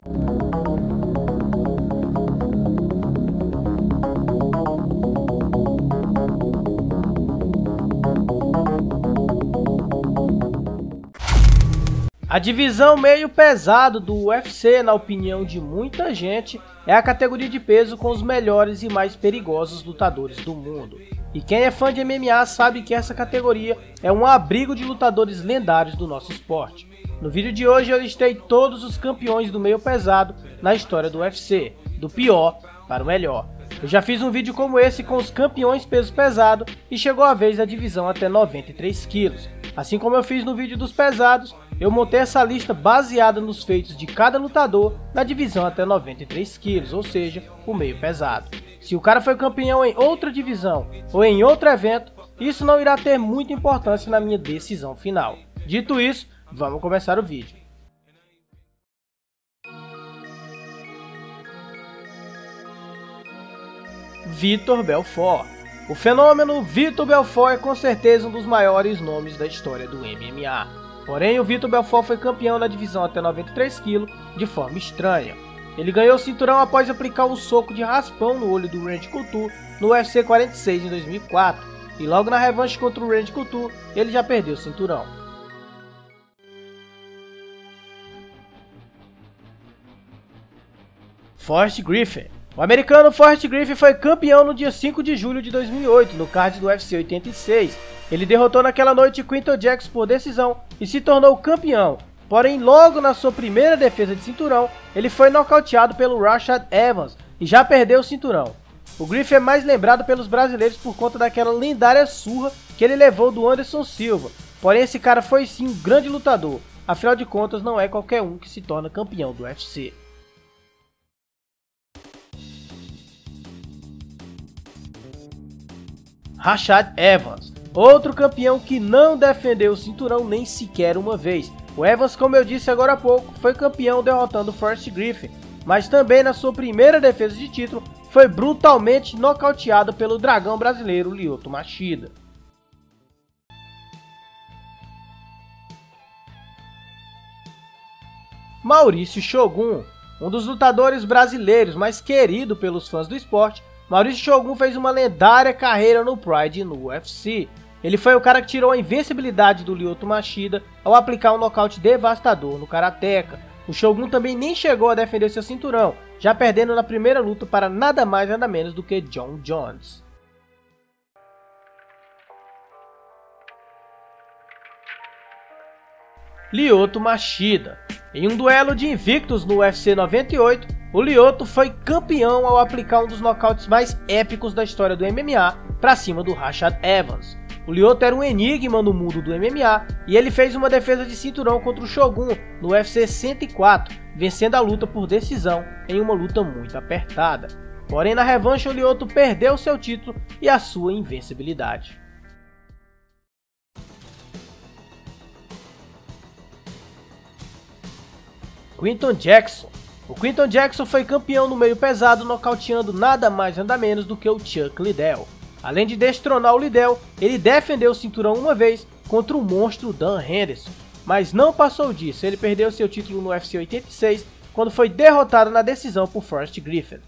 A divisão meio pesado do UFC, na opinião de muita gente, é a categoria de peso com os melhores e mais perigosos lutadores do mundo. E quem é fã de MMA sabe que essa categoria é um abrigo de lutadores lendários do nosso esporte. No vídeo de hoje eu listei todos os campeões do meio pesado na história do UFC, do pior para o melhor. Eu já fiz um vídeo como esse com os campeões peso pesado e chegou a vez da divisão até 93 quilos. Assim como eu fiz no vídeo dos pesados, eu montei essa lista baseada nos feitos de cada lutador na divisão até 93 quilos, ou seja, o meio pesado. Se o cara foi campeão em outra divisão ou em outro evento, isso não irá ter muita importância na minha decisão final. Dito isso, vamos começar o vídeo. Vitor Belfort. O fenômeno Vitor Belfort é com certeza um dos maiores nomes da história do MMA. Porém, o Vitor Belfort foi campeão na divisão até 93 kg de forma estranha. Ele ganhou o cinturão após aplicar um soco de raspão no olho do Randy Couture no UFC 46 em 2004. E logo na revanche contra o Randy Couture, ele já perdeu o cinturão. Forrest Griffin. O americano Forrest Griffin foi campeão no dia 5 de julho de 2008, no card do UFC 86. Ele derrotou naquela noite Quinton Jackson por decisão e se tornou campeão. Porém, logo na sua primeira defesa de cinturão, ele foi nocauteado pelo Rashad Evans e já perdeu o cinturão. O Griffin é mais lembrado pelos brasileiros por conta daquela lendária surra que ele levou do Anderson Silva. Porém, esse cara foi sim um grande lutador. Afinal de contas, não é qualquer um que se torna campeão do UFC. Rashad Evans, outro campeão que não defendeu o cinturão nem sequer uma vez. O Evans, como eu disse agora há pouco, foi campeão derrotando Forrest Griffin, mas também na sua primeira defesa de título foi brutalmente nocauteado pelo dragão brasileiro Lyoto Machida. Maurício Shogun, um dos lutadores brasileiros mais querido pelos fãs do esporte. Maurício Shogun fez uma lendária carreira no Pride e no UFC. Ele foi o cara que tirou a invencibilidade do Lyoto Machida ao aplicar um nocaute devastador no karateka. O Shogun também nem chegou a defender seu cinturão, já perdendo na primeira luta para nada mais nada menos do que Jon Jones. Lyoto Machida. Em um duelo de invictos no UFC 98, o Lyoto foi campeão ao aplicar um dos nocautes mais épicos da história do MMA para cima do Rashad Evans. O Lyoto era um enigma no mundo do MMA e ele fez uma defesa de cinturão contra o Shogun no UFC 104, vencendo a luta por decisão em uma luta muito apertada. Porém, na revanche, o Lyoto perdeu seu título e a sua invencibilidade. Quinton Jackson. O Quinton Jackson foi campeão no meio pesado, nocauteando nada mais nada menos do que o Chuck Liddell. Além de destronar o Liddell, ele defendeu o cinturão uma vez contra o monstro Dan Henderson. Mas não passou disso, ele perdeu seu título no UFC 86, quando foi derrotado na decisão por Forrest Griffin.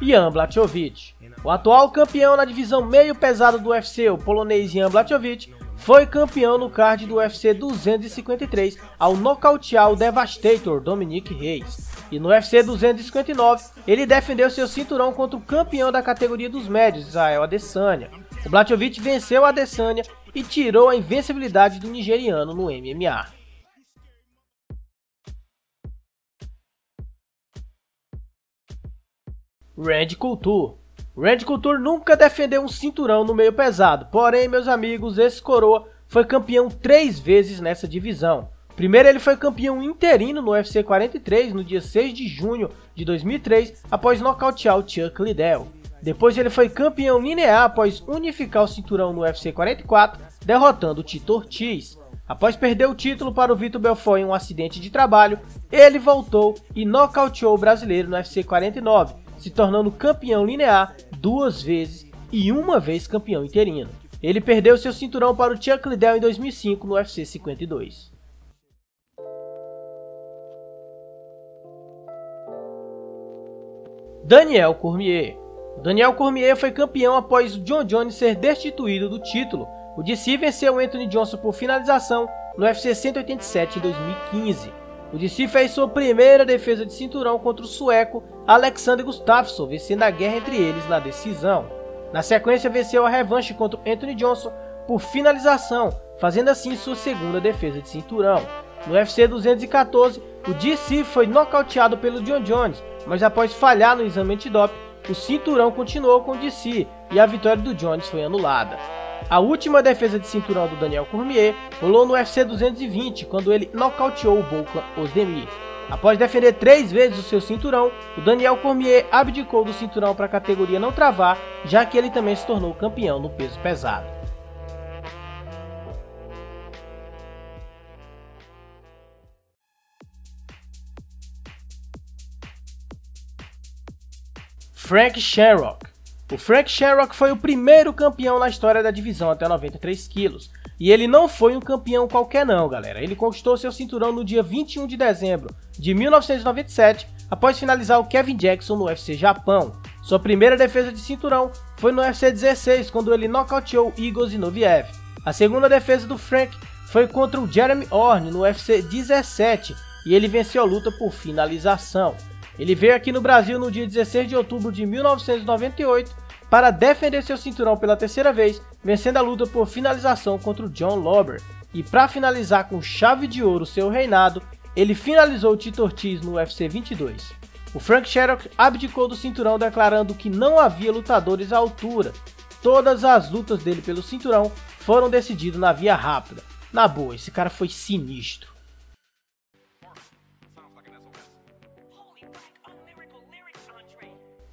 Jan Blachowicz. O atual campeão na divisão meio pesado do UFC, o polonês Jan Blachowicz, foi campeão no card do UFC 253 ao nocautear o Devastator Dominick Reyes. E no UFC 259, ele defendeu seu cinturão contra o campeão da categoria dos médios, Israel Adesanya. O Blachowicz venceu a Adesanya e tirou a invencibilidade do nigeriano no MMA. Randy Couture. Randy Couture nunca defendeu um cinturão no meio pesado, porém, meus amigos, esse coroa foi campeão 3 vezes nessa divisão. Primeiro, ele foi campeão interino no UFC 43 no dia 6 de junho de 2003, após nocautear o Chuck Liddell. Depois, ele foi campeão linear após unificar o cinturão no UFC 44, derrotando o Tito Ortiz. Após perder o título para o Vitor Belfort em um acidente de trabalho, ele voltou e nocauteou o brasileiro no UFC 49, se tornando campeão linear 2 vezes e 1 vez campeão interino. Ele perdeu seu cinturão para o Chuck Liddell em 2005 no UFC 52. Daniel Cormier. Daniel Cormier foi campeão após o Jon Jones ser destituído do título. O DC venceu o Anthony Johnson por finalização no UFC 187 em 2015. O DC fez sua primeira defesa de cinturão contra o sueco Alexander Gustafsson, vencendo a guerra entre eles na decisão. Na sequência, venceu a revanche contra o Anthony Johnson por finalização, fazendo assim sua segunda defesa de cinturão. No UFC 214, o DC foi nocauteado pelo Jon Jones, mas após falhar no exame antidoping, o cinturão continuou com o DC e a vitória do Jones foi anulada. A última defesa de cinturão do Daniel Cormier rolou no UFC 220, quando ele nocauteou o Volkan Ozdemir. Após defender 3 vezes o seu cinturão, o Daniel Cormier abdicou do cinturão para a categoria não travar, já que ele também se tornou campeão no peso pesado. Frank Shamrock. O Frank Shamrock foi o primeiro campeão na história da divisão até 93 quilos. E ele não foi um campeão qualquer não, galera. Ele conquistou seu cinturão no dia 21 de dezembro de 1997, após finalizar o Kevin Jackson no UFC Japão. Sua primeira defesa de cinturão foi no UFC 16, quando ele nocauteou Igor Zinoviev. A segunda defesa do Frank foi contra o Jeremy Horn no UFC 17, e ele venceu a luta por finalização. Ele veio aqui no Brasil no dia 16 de outubro de 1998 para defender seu cinturão pela terceira vez, vencendo a luta por finalização contra o John Lauber. E para finalizar com chave de ouro seu reinado, ele finalizou o Tito Ortiz no UFC 22. O Frank Shamrock abdicou do cinturão, declarando que não havia lutadores à altura. Todas as lutas dele pelo cinturão foram decididas na via rápida. Na boa, esse cara foi sinistro.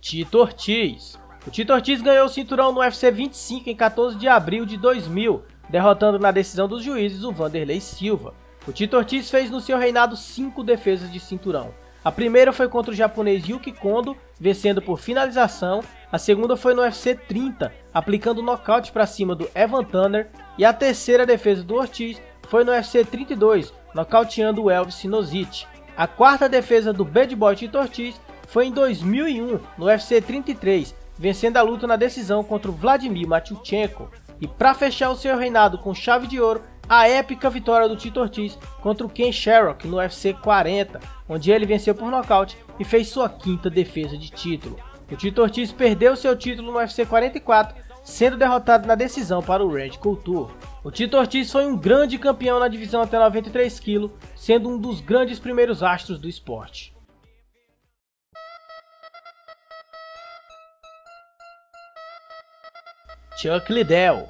Tito Ortiz. O Tito Ortiz ganhou o cinturão no UFC 25 em 14 de abril de 2000, derrotando na decisão dos juízes o Vanderlei Silva. O Tito Ortiz fez no seu reinado 5 defesas de cinturão. A primeira foi contra o japonês Yuki Kondo, vencendo por finalização. A segunda foi no UFC 30, aplicando nocaute para cima do Evan Turner. E a terceira defesa do Ortiz foi no UFC 32, nocauteando o Elvis Sinosic. A quarta defesa do Bad Boy Tito Ortiz foi em 2001, no UFC 33, vencendo a luta na decisão contra o Vladimir Matyuchenko. E para fechar o seu reinado com chave de ouro, a épica vitória do Tito Ortiz contra o Ken Shamrock no UFC 40, onde ele venceu por nocaute e fez sua quinta defesa de título. O Tito Ortiz perdeu seu título no UFC 44, sendo derrotado na decisão para o Randy Couture. O Tito Ortiz foi um grande campeão na divisão até 93 kg, sendo um dos grandes primeiros astros do esporte. Chuck Liddell.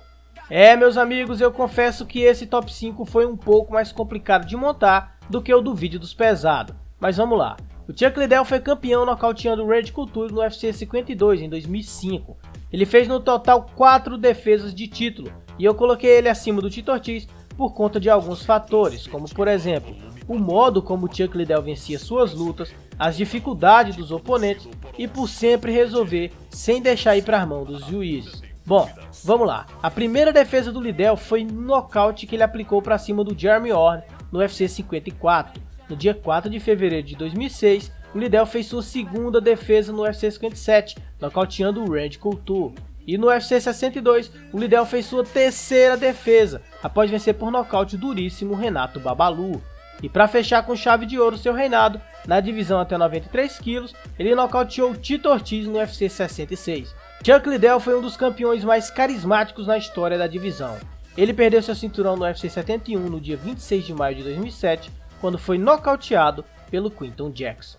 Meus amigos, eu confesso que esse top 5 foi um pouco mais complicado de montar do que o do vídeo dos pesados, mas vamos lá. O Chuck Liddell foi campeão nocauteando o Randy Couture no UFC 52 em 2005. Ele fez no total 4 defesas de título, e eu coloquei ele acima do Tito Ortiz por conta de alguns fatores, como por exemplo, o modo como o Chuck Liddell vencia suas lutas, as dificuldades dos oponentes e por sempre resolver sem deixar ir para a mão dos juízes. Bom, vamos lá. A primeira defesa do Liddell foi no nocaute que ele aplicou para cima do Jeremy Horn no UFC 54. No dia 4 de fevereiro de 2006, o Liddell fez sua segunda defesa no UFC 57, nocauteando o Randy Couture. E no UFC 62, o Liddell fez sua terceira defesa, após vencer por nocaute duríssimo o Renato Babalu. E para fechar com chave de ouro seu reinado, na divisão até 93 kg, ele nocauteou Tito Ortiz no UFC 66. Chuck Liddell foi um dos campeões mais carismáticos na história da divisão. Ele perdeu seu cinturão no UFC 71 no dia 26 de maio de 2007, quando foi nocauteado pelo Quinton Jackson.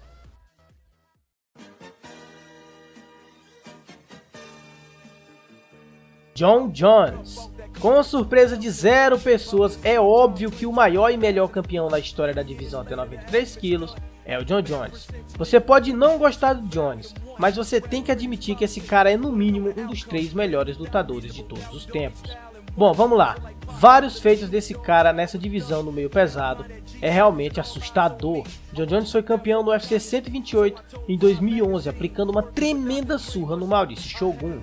Jon Jones. Com a surpresa de 0 pessoas, é óbvio que o maior e melhor campeão da história da divisão até 93 kg é o Jon Jones. Você pode não gostar do Jones, mas você tem que admitir que esse cara é no mínimo um dos 3 melhores lutadores de todos os tempos. Bom, vamos lá. Vários feitos desse cara nessa divisão no meio pesado é realmente assustador. Jon Jones foi campeão no UFC 128 em 2011, aplicando uma tremenda surra no Mauricio Shogun.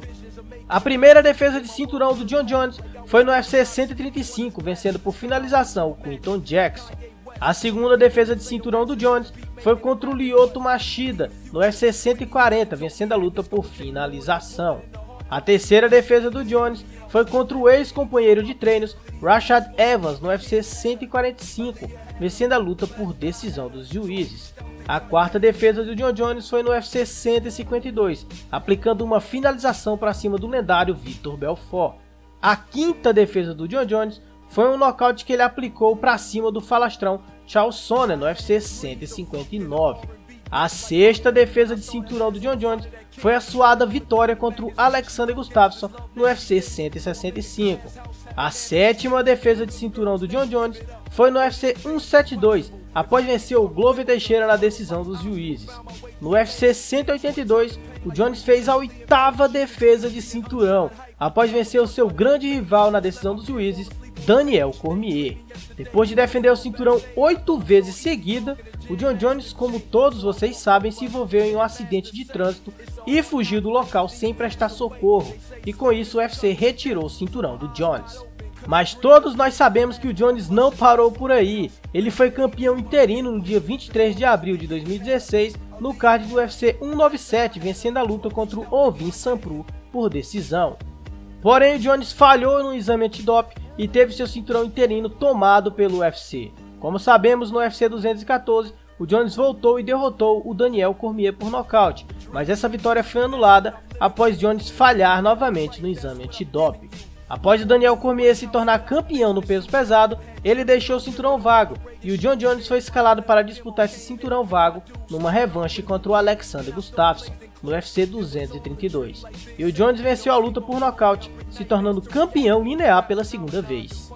A primeira defesa de cinturão do Jon Jones foi no UFC 135, vencendo por finalização o Quinton Jackson. A segunda defesa de cinturão do Jones foi contra o Lyoto Machida, no UFC 140, vencendo a luta por finalização. A terceira defesa do Jones foi contra o ex-companheiro de treinos Rashad Evans, no UFC 145, vencendo a luta por decisão dos juízes. A quarta defesa do Jon Jones foi no UFC 152, aplicando uma finalização para cima do lendário Vitor Belfort. A quinta defesa do Jon Jones foi um nocaute que ele aplicou para cima do falastrão Chael Sonnen no UFC 159. A sexta defesa de cinturão do Jon Jones foi a suada vitória contra o Alexander Gustafsson no UFC 165. A sétima defesa de cinturão do Jon Jones foi no UFC 172, após vencer o Glover Teixeira na decisão dos juízes. No UFC 182, o Jones fez a oitava defesa de cinturão, após vencer o seu grande rival na decisão dos juízes, Daniel Cormier. Depois de defender o cinturão 8 vezes seguida, o Jon Jones, como todos vocês sabem, se envolveu em um acidente de trânsito e fugiu do local sem prestar socorro, e com isso o UFC retirou o cinturão do Jones. Mas todos nós sabemos que o Jones não parou por aí. Ele foi campeão interino no dia 23 de abril de 2016 no card do UFC 197, vencendo a luta contra o Ovin Sanprou por decisão. Porém, o Jones falhou no exame antidoping e teve seu cinturão interino tomado pelo UFC. Como sabemos, no UFC 214, o Jones voltou e derrotou o Daniel Cormier por nocaute, mas essa vitória foi anulada após Jones falhar novamente no exame antidoping. Após o Daniel Cormier se tornar campeão no peso pesado, ele deixou o cinturão vago e o Jon Jones foi escalado para disputar esse cinturão vago numa revanche contra o Alexander Gustafsson no UFC 232. E o Jones venceu a luta por nocaute, se tornando campeão linear pela segunda vez.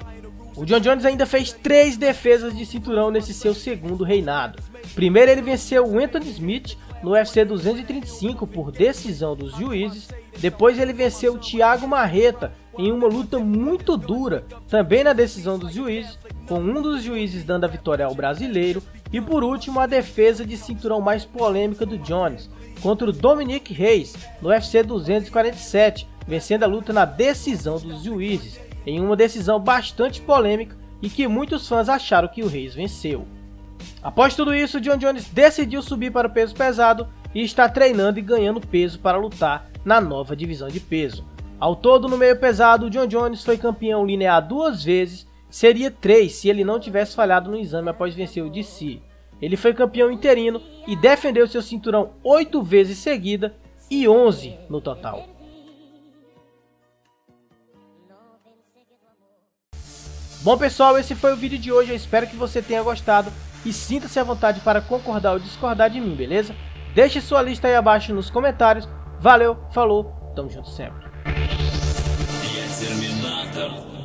O Jon Jones ainda fez 3 defesas de cinturão nesse seu segundo reinado. Primeiro, ele venceu o Anthony Smith no UFC 235 por decisão dos juízes. Depois ele venceu o Thiago Marreta em uma luta muito dura, também na decisão dos juízes, com um dos juízes dando a vitória ao brasileiro. E por último, a defesa de cinturão mais polêmica do Jones, contra o Dominic Reyes no UFC 247, vencendo a luta na decisão dos juízes, em uma decisão bastante polêmica e que muitos fãs acharam que o Reyes venceu. Após tudo isso, Jon Jones decidiu subir para o peso pesado e está treinando e ganhando peso para lutar na nova divisão de peso. Ao todo, no meio pesado, o Jon Jones foi campeão linear 2 vezes, seria 3 se ele não tivesse falhado no exame após vencer o DC. Ele foi campeão interino e defendeu seu cinturão 8 vezes seguida e 11 no total. Bom pessoal, esse foi o vídeo de hoje, eu espero que você tenha gostado e sinta-se à vontade para concordar ou discordar de mim, beleza? Deixe sua lista aí abaixo nos comentários, valeu, falou, tamo junto sempre. Я терминатор.